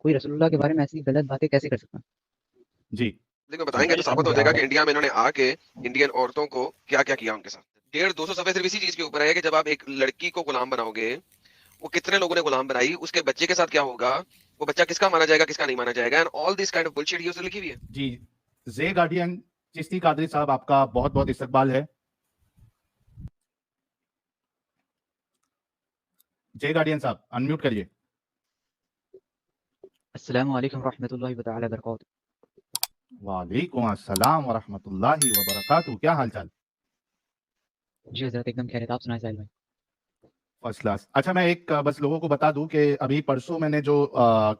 कोई रसूलुल्लाह के बारे में ऐसी गलत बातें कैसे कर सकता है? जी देखो बताएंगे तो साबित हो जाएगा कि इंडिया में इन्होंने आके इंडियन औरतों को क्या क्या किया उनके साथ। 150-200 सफे सिर्फ इसी चीज के ऊपर है कि जब आप एक लड़की को गुलाम बनाओगे, वो कितने लोगों ने गुलाम बनाई, उसके बच्चे के साथ क्या होगा, वो बच्चा किसका माना जाएगा किसका नहीं माना जाएगा, and all this kind of bullshit ये उसने लिखी हुई है। जी, जे गार्डियन चिश्ती कादरी साहब, आपका बहुत बहुत इस्तकबाल है। जे गार्डियन साहब अनम्यूट करिए। अस्सलामु अलैकुम रहमतुल्लाहि व तआला बरकातहू। वालेकुम अस्सलाम व रहमतुल्लाहि व बरकातहू। क्या हाल चाल? जी हज़रत एकदम खैरियत, आप सुनाएं साहिल भाई? First class. अच्छा, मैं एक बस लोगों को बता दूं कि अभी परसों मैंने जो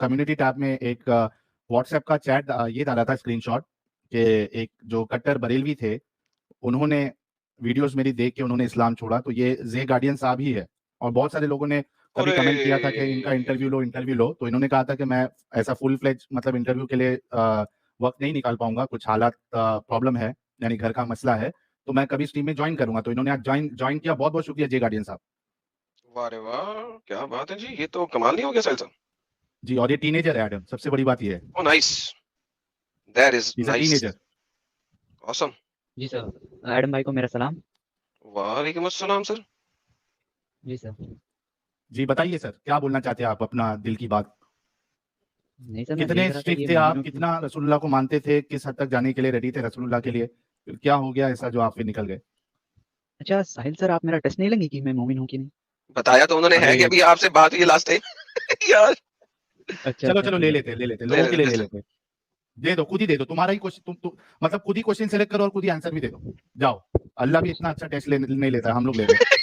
कम्युनिटी टैब में एक व्हाट्सएप का चैट ये डाला था स्क्रीनशॉट, कि एक जो कट्टर बरेलवी थे, उन्होंने वीडियोस मेरी देख के उन्होंने इस्लाम छोड़ा, तो ये जे गार्डियन साहब ही है। और बहुत सारे लोगों ने कभी कमेंट किया था कि इनका इंटरव्यू लो, तो इन्होंने कहा था कि मैं ऐसा फुल फ्लेज मतलब इंटरव्यू के लिए वक्त नहीं निकाल पाऊंगा, कुछ हालात प्रॉब्लम है, यानी घर का मसला है, तो मैं कभी स्ट्रीम में ज्वाइन करूंगा। तो इन्होंने आज ज्वाइन किया। बहुत बहुत शुक्रिया जे गार्डियन साहब। वाह रे वाह, क्या बात है जी, ये तो कमाल नहीं हो गया साहिल साहब। जी, और ये टीनेजर है एडम, सबसे बड़ी बात ये है। Oh nice, that is is a nice, teenager. Awesome. जी सर, एडम भाई को मेरा सलाम। वालेकुम अस्सलाम सर। जी सर। जी बताइए सर, क्या बोलना चाहते हैं आप, अपना दिल की बात। नहीं सर, मैं कितने देख रहा था स्ट्रिक्ट ये थे आप, मोमिनों की। कितना रसूलुल्लाह को मानते थे, किस हद तक जाने के लिए रेडी थे रसूलुल्लाह के लिए, फिर क्या हो गया ऐसा जो आप फिर निकल गए? अच्छा साहिल सर, आप मेरा टेस्ट नहीं लेंगे कि मैं मोमिन हूँ कि नहीं? बताया तो उन्होंने है अरे कि अभी आपसे बात हुई लास्ट टाइम यार। अच्छा चलो अच्छा, चलो, ठीक ले है। लेते ले लोगों के लिए ले ले लेते। दे दो, खुद ही दे दो, तुम्हारा ही क्वेश्चन, तुम मतलब खुद ही क्वेश्चन सेलेक्ट करो और खुद ही आंसर भी दे दो। जाओ, अल्लाह भी इतना अच्छा टेस्ट नहीं लेता, हम लोग ले रहे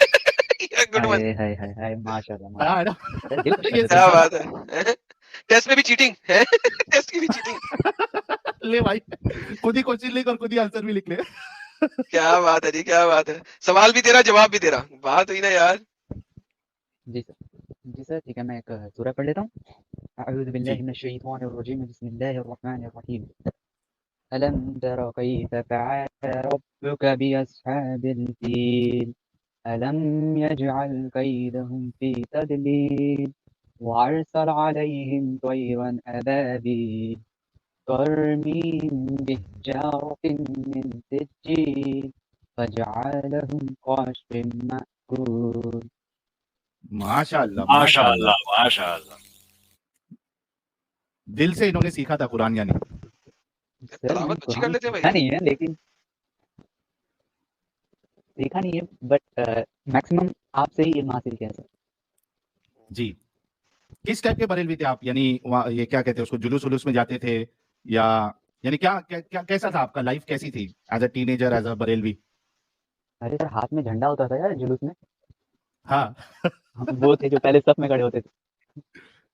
गुड वन। हाय हाय हाय हाय, माशाल्लाह हैं। हाँ, है ना? माशाल्लाह, सर दिल खुश कर ये देते क्या हैं। है बात है, टेस्ट में भी चीटिंग है टेस्ट की भी चीटिंग। ना? ले भाई, खुद ही क्वेश्चन लिख और खुद ही आंसर भी लिख ले। क्या बात है जी, क्या बात है, सवाल भी तेरा जवाब भी तेरा, बात हुई ना यार। जी सर। जी सर, ठीक है, मैं एक सूरह पढ़ लेता हूँ। अऊज़ु बिल्लाहि जी मिनश शैतानिर रजीम, बिस्मिल्लाहिर रहमानिर रहीम। अलम तरा कैफ फ़अल रब्बुक बिअस्हाबिल फील, अलम यजअल कैदहुम फी तदलील, वअरसल अलैहिम तयरन अबाबील, तरमीम बिहिजारतिन मिन सिज्जील, फजअलहुम कअस्फिन मअकूल। माशाल्लाह माशाल्लाह, माशाअल्लाह माशाअल्लाह। दिल से इन्होंने सीखा था कुरान यानी। सर मैंने तलावत अच्छी कर कुरान लेते हैं सीखा भाई। नहीं है, लेकिन सीखा नहीं है, बट मैक्सिमम आपसे ही इल्म हासिल किया है सर। जी, किस टाइप के बरेलवी थे आप, यानी वहाँ ये क्या कहते हैं उसको, जुलूस उलूस में जाते थे, या यानी क्या क्या, क्या कैसा था आपका लाइफ, कैसी थी as a teenager, as a Barelvi? अरे सर, हाथ में झंडा होता था यार जुलूस में। हाँ हम वो थे जो पहले सफ में खड़े होते थे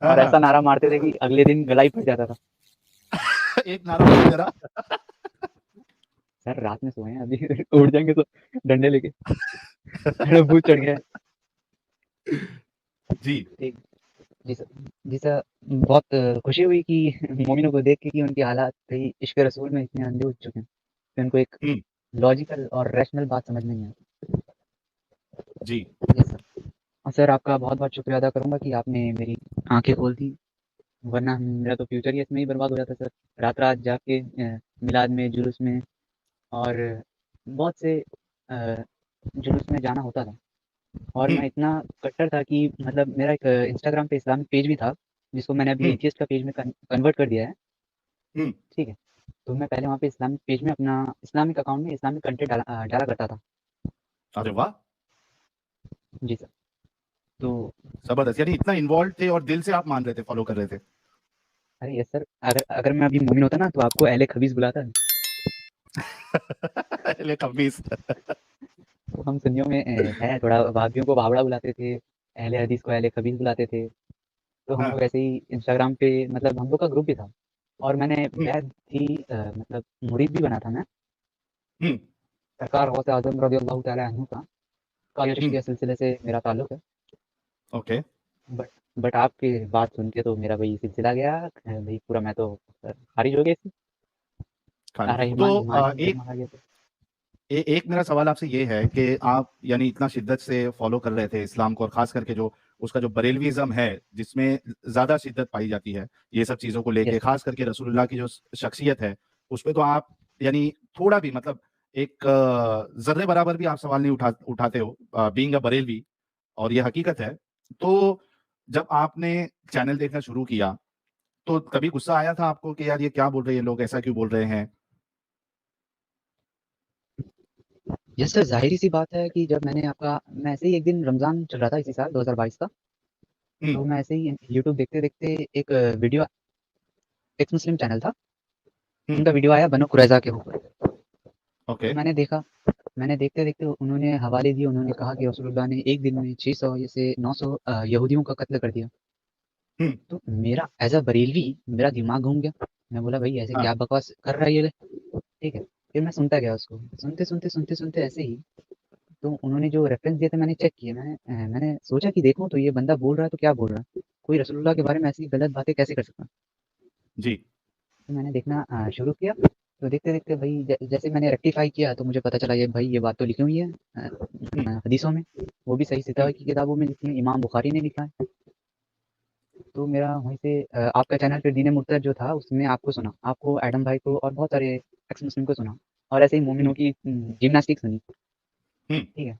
हाँ और हाँ। ऐसा नारा मारते थे कि अगले दिन गला ही फट जाता था। एक नारा बोलो जरा। सर रात में सोए हैं, अभी उठ जाएंगे तो डंडे लेके। अरे भूत चढ़ गया है। जी ठीक। जी सर। जी सर, बहुत खुशी हुई कि मोमिनों को देख के कि उनकी हालात ही इश्क रसूल में इतने अंधे हो चुके हैं कि उनको एक हम्म, लॉजिकल और रैशनल बात समझ में नहीं आती। जी जी सर। और सर आपका बहुत बहुत शुक्रिया अदा करूंगा कि आपने मेरी आंखें खोल दी, वरना मेरा तो फ्यूचर ही इसमें ही बर्बाद हो जाता सर। रात रात जाके मिलाद में, जुलूस में और बहुत से जुलूस में जाना होता था। और हम्म मैं इतना कट्टर था कि मतलब मेरा एक इंस्टाग्राम पे इस्लामिक पेज भी था, जिसको मैंने अभी हम्म एथियस्ट का पेज में कन्वर्ट कर दिया है। हम्म। ठीक है। तो मैं पहले वहाँ पे इस्लामिक पेज में अपना इस्लामिक अकाउंट में इस्लामिक कंटेंट डाला करता था। अरे वाह, जी सर। तो जबरदस्त, यानी इतना इन्वॉल्व थे और दिल से आप मान रहे थे, फॉलो कर रहे थे। अरे यस सर, अगर अगर मैं अभी मोमिन होता ना तो आपको अहले खबीस बुलाता। ले कमीज। तो हम सुन्नियों में है थोड़ा, वहाबियों को बावड़ा बुलाते थे, अहले हदीस को अहले खबीस बुलाते थे। तो हम हाँ, लोग ऐसे ही इंस्टाग्राम पे, मतलब हम लोग का ग्रुप भी था। और मैंने हम्म बैद भी मतलब मुरीद भी बना था मैं, हम्म सरकार गौसे आजम रज़ी अल्लाह तआला अन्हु का कादिर हम्म। चिश्तिया सिलसिले से मेरा ताल्लुक है। ओके। बट बट आपकी बात सुन के तो मेरा वही सिलसिला गया, भाई पूरा मैं तो खारिज हो गया इससे। खाली सारा तो ईमान ईमान ही एक डगमगा गया था। एक मेरा सवाल आपसे ये है कि आप यानी इतना शिद्दत से फॉलो कर रहे थे इस्लाम को, और खास करके जो उसका जो बरेलवीज़्म है, जिसमें ज़्यादा शिद्दत पाई जाती है, ये सब चीज़ों को लेके, यस। ख़ास करके रसूलुल्लाह की जो शख्सियत है, उसपे तो आप यानी थोड़ा भी मतलब एक ज़र्रे बराबर भी आप सवाल नहीं उठाते हो, बीइंग अ बरेलवी, और ये हकीकत है। तो जब आपने चैनल देखना शुरू किया, तो कभी गुस्सा आया था आपको कि यार ये क्या बोल रहे हैं ये लोग, ऐसा क्यों बोल रहे हैं? यस सर, ज़ाहिर-सी बात है कि जब मैं ऐसे ही एक दिन रमज़ान चल रहा था इसी साल 2022 का, हुँ, तो मैं ऐसे ही यूट्यूब देखते-देखते एक वीडियो, एक्स मुस्लिम चैनल था, हुँ, उनका वीडियो आया बनु कुरैज़ा के ऊपर। ओके, तो मैंने देखते-देखते उन्होंने हवाले दिए, उन्होंने कहा कि रसूलुल्लाह ने एक दिन में 600 से 900 यहूदियों का कत्ल कर दिया। हुँ, तो मेरा एज़ अ बरेलवी मेरा दिमाग घूम गया। मैं बोला भई ऐसे हाँ, क्या बकवास कर रहा है ये, ठीक है। फिर मैं सुनता गया उसको, सुनते ऐसे ही, तो उन्होंने जो रेफ़रेंस दिए थे मैंने चेक किए। मैंने सोचा कि देखूँ तो ये बंदा बोल रहा है तो क्या बोल रहा है? कोई रसूलुल्लाह के बारे में ऐसी गलत बातें कैसे कर सकता है? जी, तो मैंने देखना शुरू किया, तो देखते-देखते भई जैसे मैंने रेक्टिफ़ाई किया तो मुझे पता चला ये भई ये बात तो लिखी हुई है हुँ, हदीसों में, वो भी सही हुँ, सितार की किताबों में लिखी है, इमाम बुखारी ने लिखा है। तो मेरा वहीं से आपका चैनल फिर दीन मुर्तज़ जो था उसमें आपको सुना, आपको एडम भाई को और बहुत सारे एक्स मुस्लिम को सुना, और ऐसे ही मोमिनों हुँ, की जिम्नास्टिक सुनी, हुँ, ठीक है।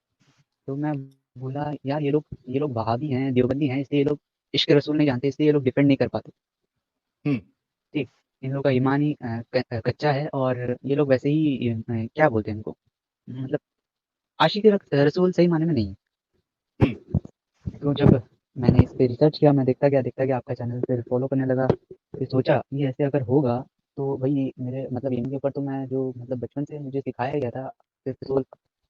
तो मैं बोला यार ये लोग वहाबी हैं, देवबंदी हैं, इसलिए ये लोग इश्क रसूल नहीं जानते, इसलिए ये लोग डिफेंड नहीं कर पाते, हुँ, ठीक। इन लोगों का ईमान ही कच्चा है, और ये लोग वैसे ही क्या बोलते हैं इनको, मतलब आशिक रसूल सही मायने में नहीं है। हुँ, तो जब मैंने इस पे रिसर्च किया, मैं देखता गया आपका चैनल फिर फॉलो करने लगा। फिर सोचा ये ऐसे अगर होगा तो भई मेरे मतलब इनके ऊपर तो मैं जो मतलब बचपन से मुझे सिखाया गया था सिर्फ़ रसूल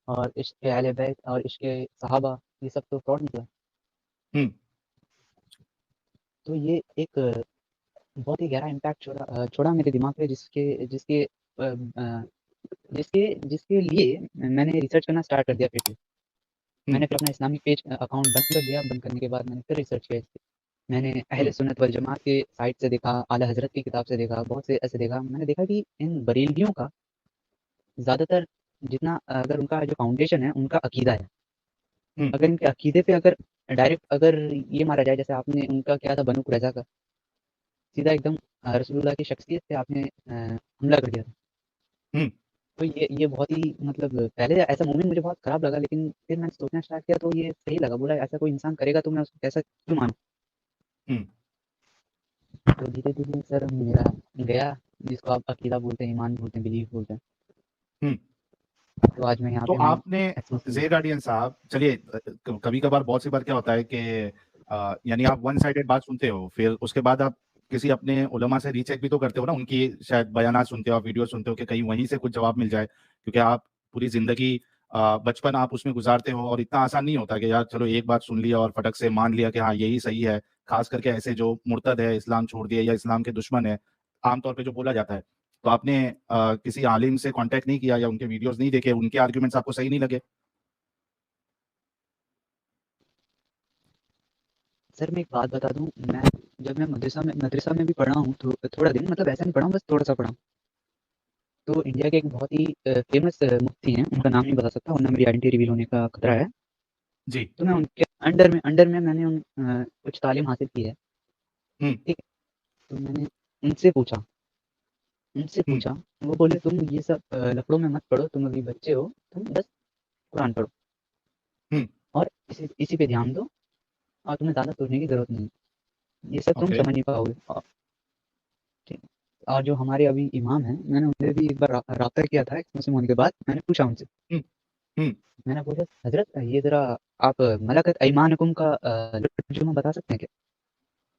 और इश्क़ अहले बैत और इश्क़ सहाबा, ये सब तो फ्रॉड निकला। हुँ, तो ये एक बहुत ही गहरा इम्पैक्ट छोड़ा मेरे दिमाग पे, जिसके लिए मैंने रिसर्च करना स्टार्ट कर दिया फिर से। हुँ, मैंने फिर अपना इस्लामिक पेज अकाउंट बंद कर दिया, बंद करने के बाद मैंने फिर रिसर्च किया इस पे। मैंने हुँ, अहले सुन्नत वल जमात के साइट से देखा, आला हज़रत की किताब से देखा, बहुत से ऐसे देखा। मैंने देखा कि इन बरेलवियों का ज़्यादातर जितना अगर उनका जो फाउंडेशन है, उनका अकीदा है। हुँ, अगर इनके अकीदे पे अगर डायरेक्ट अगर ये मारा जाए, जैसे आपने उनका क्या था बनु कुरैज़ा का, सीधा एकदम रसूलुल्लाह की शख्सियत पे आपने हमला कर दिया था। हुँ, तो ये बहुत ही मतलब पहले ऐसा मोमेंट मुझे बहुत खराब लगा, लेकिन फिर मैंने सोचना स्टार्ट किया तो ये सही लगा। बोला ऐसा कोई इंसान करेगा तो मैं उसको कैसा क्यों मानूँ? हुँ, तो धीरे-धीरे सर मेरा गया, जिसको आप अकीदा बोलते हैं, ईमान बोलते हैं, बिलीफ बोलते हैं। हुँ। तो आज मैं यहाँ तो पे हूँ, आपने एक्स मुस्लिम। ज़े गार्डियन साहब, चलिए कभी-कभार बहुत सी बार क्या होता है कि यानी आप वन साइडेड बात सुनते हो, फिर उसके बाद आप किसी अपने उलमा से रीचेक भी तो करते हो ना, उनकी शायद बयानात सुनते हो, आप वीडियो सुनते हो कि कहीं वहीं से कुछ जवाब मिल जाए। क्योंकि आप पूरी ज़िंदगी बचपन आप उसमें गुज़ारते हो, और इतना आसान नहीं होता कि यार चलो एक बात सुन लिया और फटक से मान लिया कि हाँ, यही सही है। ख़ास करके ऐसे जो मुर्तद है, इस्लाम छोड़ दिए या इस्लाम के दुश्मन है, आम तौर पे जो बोला जाता है। तो आपने किसी आलिम से कॉन्टैक्ट नहीं किया या उनके वीडियोज़ नहीं देखे, उनके आर्गुमेंट्स आपको सही नहीं लगे? सर मैं एक बात बता दूँ, जब मैं मदरसा में भी पढ़ा हूँ, तो थोड़ा दिन मतलब ऐसा नहीं पढ़ा हूँ, बस थोड़ा-सा पढ़ा हूँ। तो इंडिया के एक बहुत ही फ़ेमस मुफ्ती हैं, उनका नाम नहीं बता सकता वरना मेरी आइडेंटिटी रिवील होने का खतरा है। जी। तो मैं उनके अंडर में मैंने कुछ तालीम हासिल की है, हुँ, ठीक है? तो मैंने उनसे पूछा उनसे हुँ, पूछा, वो बोले तुम ये सब लफड़ों में मत पड़ो, तुम अभी बच्चे हो, तुम बस कुरान पढ़ो हुँ, और इसी पे ध्यान दो, और तुम्हें ज़्यादा सोचने की ज़रूरत नहीं है। ये सब तुम ओके। समझ नहीं पाओगे। ठीक है। और जो हमारे अभी इमाम हैं, मैंने उनसे भी एक बार राब्ता किया था, मुस्लिम होने के बाद मैंने पूछा उनसे, हुँ, हुँ, मैंने बोला हज़रत ये ज़रा आप मलकत अयमानकुम का तर्जुमा बता सकते हैं क्या?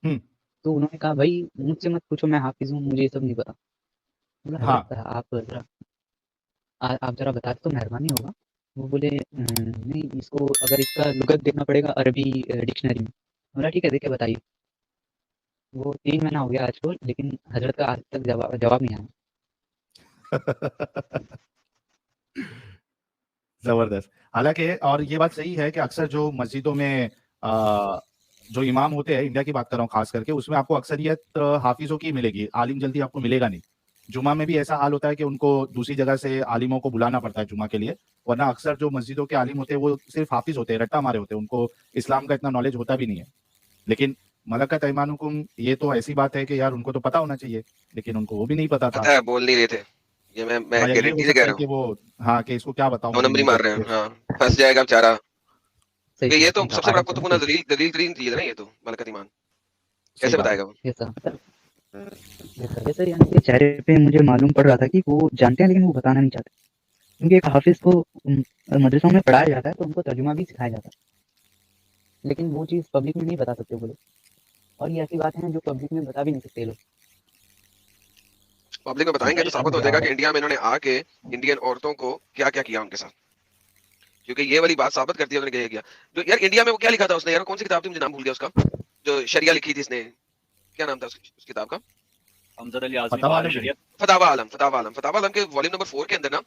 हुँ, तो उन्होंने कहा भाई मुझसे मत पूछो, मैं हाफ़िज़ हूँ, मुझे ये सब नहीं पता। बोला हाँ। हज़रत आप ज़रा बता दें तो मेहरबानी होगा। वो बोले नहीं, इसको अगर इसका लुग़त देखना पड़ेगा अरबी डिक्शनरी में। बोला ठीक है, देख के बताइए। वो 3 महीना हो गया आज को, लेकिन हज़रत का आज तक जवाब नहीं आया। ज़बरदस्त। हालाँकि और ये बात सही है कि अक्सर जो मस्जिदों में जो इमाम होते हैं, इंडिया की बात कर रहा हूँ ख़ास करके, उसमें आपको अक्सरियत हाफ़िज़ों की मिलेगी, आलिम जल्दी आपको मिलेगा नहीं। जुमा में भी ऐसा हाल होता है कि उनको दूसरी जगह से आलिमों को बुलाना पड़ता है जुमा के लिए, वरना अक्सर जो मस्जिदों के आलिम होते हैं वो सिर्फ हाफिज होते हैं, रट्टा मारे होते हैं, उनको इस्लाम का इतना नॉलेज होता भी नहीं है। लेकिन मलकत ऐमानुकुम ये तो ऐसी बात है कि यार उनको तो पता होना चाहिए, लेकिन उनको वो भी नहीं पता था। पता है, बोल नहीं रहे थे। ये मैं हाँ, या ये गारंटी हो से कह सकता है रहा कि हूँ। वो हाँ कि इसको क्या बताऊं 9 अभी नंबर ही मैं मार रहे जब हैं। हाँ, फंस जाएगा बेचारा। सही ये कहा तो आपने, सबसे बड़ा आराम आपको से तो पूरा बिल्कुल दलील तरीन चीज है ना, ये तो मलकत ईमान सही कैसे बात है। बताएगा वो? ये सर ये सर यानी कि चेहरे पे मुझे मालूम पड़ रहा था कि वो जानते हैं लेकिन वो बताना नहीं चाहते, क्योंकि एक हाफिज को मदरसों में पढ़ाया जाता है तो उनको तर्जुमा भी सिखाया जाता है, लेकिन वो चीज़ पब्लिक में नहीं बता सकते वो लोग, और ये ऐसी बात है जो पब्लिक में बता भी नहीं सकते ये लोग। पब्लिक में बताएंगे तो साबित हो जाएगा कि इंडिया में इन्होंने आके इंडियन औरतों को क्या क्या किया उनके साथ, क्योंकि ये वाली बात साबित करती है उन्होंने क्या किया। जो यार इंडिया में वो क्या लिखा था उसने, यार कौन सी किताब थी, मुझे नाम भूल गया उसका, जो शरिया लिखी थी इसने, क्या नाम था उस किताब का? हमजद अली आजमी फतवा बहार आलम शरीयत। फतावा आलम के वॉल्यूम नंबर 4 के अंदर ना,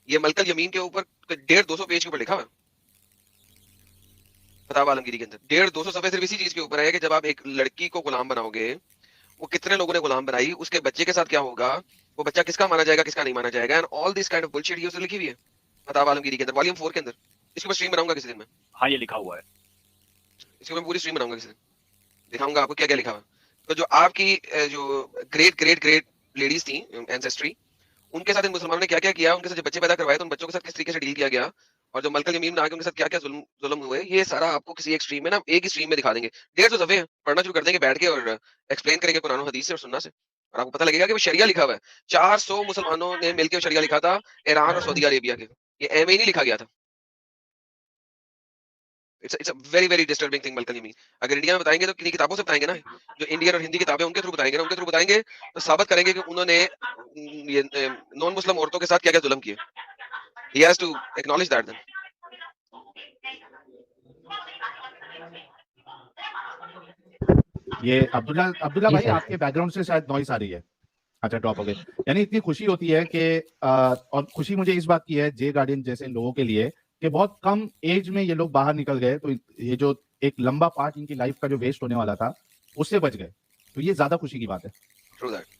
ये मलकल यमीन के ऊपर 150-200 पेज के ऊपर लिखा हुआ है। फतावा आलमगीरी के अंदर 150-200 सफे सिर्फ इसी चीज के ऊपर है कि जब आप एक लड़की को गुलाम बनाओगे, वो कितने लोगों ने गुलाम बनाई, उसके बच्चे के साथ क्या होगा, वो बच्चा किसका माना जाएगा किसका नहीं माना जाएगा, and all this kind of bullshit ये उसने लिखी हुई है फतावा आलमगीरी के अंदर वॉल्यूम 4 के अंदर। इसके ऊपर स्ट्रीम बनाऊंगा किसी दिन मैं, हाँ, ये लिखा हुआ है। इसके ऊपर पूरी स्ट्रीम बनाऊंगा किसी दिन, दिखाऊंगा आपको क्या क्या लिखा हुआ है। तो जो आपकी जो ग्रेट ग्रेट ग्रेट लेडीज थी एंसेस्ट्री, उनके साथ इन मुसलमानों ने क्या क्या किया, उनके साथ जो बच्चे पैदा करवाए तो उन बच्चों के साथ किस तरीके से डील किया गया, और जो मलकल यमीन में आके उनके साथ क्या क्या जुल्म हुए, ये सारा आपको किसी एक स्ट्रीम में ना, एक ही स्ट्रीम में दिखा देंगे। 150 सफे पढ़ना शुरू कर देंगे बैठ के और एक्सप्लेन करेंगे कुरान और हदीस से और सुन्ना से, और आपको पता लगेगा कि वो शरिया लिखा हुआ है। 400 मुसलमानों ने मिलकर शरिया लिखा था, ईरान और सऊदी अरेबिया के, ये एम ही नहीं लिखा गया था। It's a very very disturbing thing मलकल यमीन। अगर इंडिया में बताएंगे तो किन्हीं किताबों से बताएंगे ना, जो इंडियन और हिंदी किताबें उनके थ्रू बताएंगे ना, उनके थ्रू बताएंगे तो साबित करेंगे कि उन्होंने ये नॉन मुस्लिम औरतों के साथ क्या क्या जुल्म किए। He has to acknowledge that then. ये अब्दुल्ला जी भाई सर, आपके बैकग्राउंड से शायद नॉइस आ रही है। अच्छा, ड्रॉप हो गई। यानी इतनी खुशी होती है कि और खुशी मुझे इस बात की है जे गार्डियन जैसे लोगों के लिए कि बहुत कम एज में ये लोग बाहर निकल गए, तो ये जो एक लंबा पार्ट इनकी लाइफ का जो वेस्ट होने वाला था उससे बच गए, तो ये ज्यादा खुशी की बात है। True that.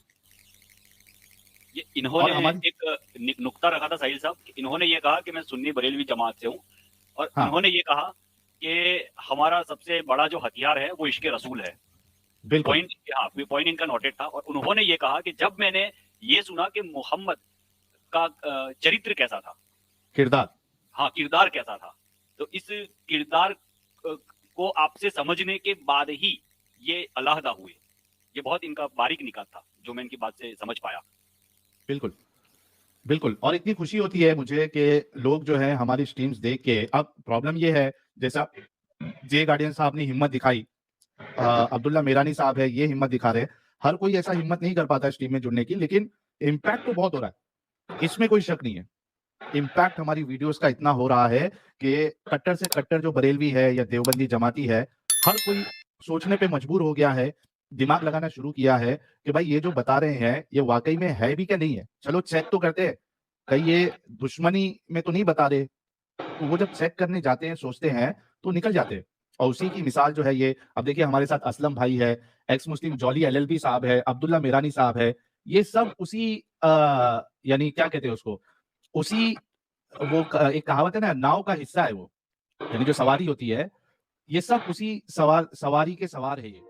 ये और इन्होंने हमारी एक नुक्ता रखा था साहिल साहब, इन्होंने ये कहा कि मैं सुन्नी बरेलवी जमात से हूँ, और हाँ। इन्होंने ये कहा कि हमारा सबसे बड़ा जो हथियार है वो इश्क रसूल है। बिल्कुल पॉइंट इनका नोटेड था, और उन्होंने ये कहा कि जब मैंने ये सुना कि मोहम्मद का चरित्र कैसा था, किरदार, हाँ किरदार कैसा था, तो इस किरदार को आपसे समझने के बाद ही ये अलहदा हुए। ये बहुत इनका बारीक निकात था जो मैं इनकी बात से समझ पाया। बिल्कुल बिल्कुल। और इतनी खुशी होती है मुझे कि लोग जो है हमारी स्ट्रीम्स देख के, अब प्रॉब्लम ये है जैसा जे गार्डियन साहब ने हिम्मत दिखाई, अब्दुल्ला मेरानी साहब है ये हिम्मत दिखा रहे, हर कोई ऐसा हिम्मत नहीं कर पाता स्ट्रीम में जुड़ने की, लेकिन इम्पैक्ट तो बहुत हो रहा है, इसमें कोई शक नहीं है। इम्पैक्ट हमारी वीडियोस का इतना हो रहा है कि कट्टर से कट्टर जो बरेलवी है या देवबंदी जमाती है, हर कोई सोचने पे मजबूर हो गया है, दिमाग लगाना शुरू किया है कि भाई ये जो बता रहे हैं ये वाकई में है भी क्या नहीं है, चलो चेक तो करते हैं, कहीं ये दुश्मनी में तो नहीं बता रहे। तो वो जब चेक करने जाते हैं, सोचते हैं, तो निकल जाते हैं। और उसी की मिसाल जो है ये, अब देखिए हमारे साथ असलम भाई है, एक्स मुस्लिम जॉली एलएलबी साहब है, अब्दुल्ला मेरानी साहब है, ये सब उसी यानी क्या कहते हैं उसको, उसी वो एक कहावत है ना, नाव का हिस्सा है वो, यानी जो सवारी होती है, ये सब उसी सवारी के सवार है ये।